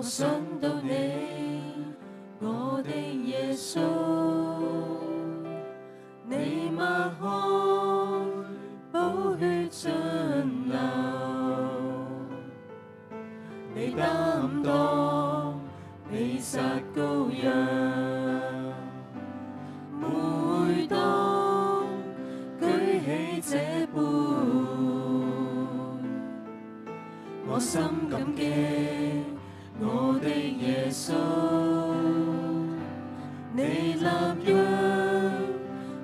我想到你，我的耶穌，你擘開，寶血盡流，你擔當，你殺羔羊，每當舉起這杯，我心感激我的耶穌，你立約，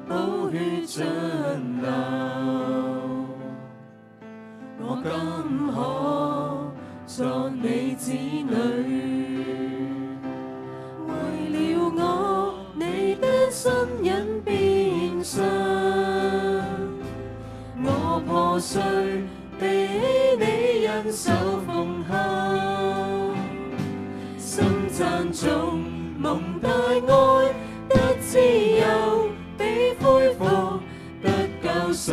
寶血盡流，我今可作你子女。為了我，你的身隱變相，我破碎，被你恩手縫合，心讚頌蒙大愛，得自由，被恢復，得救贖。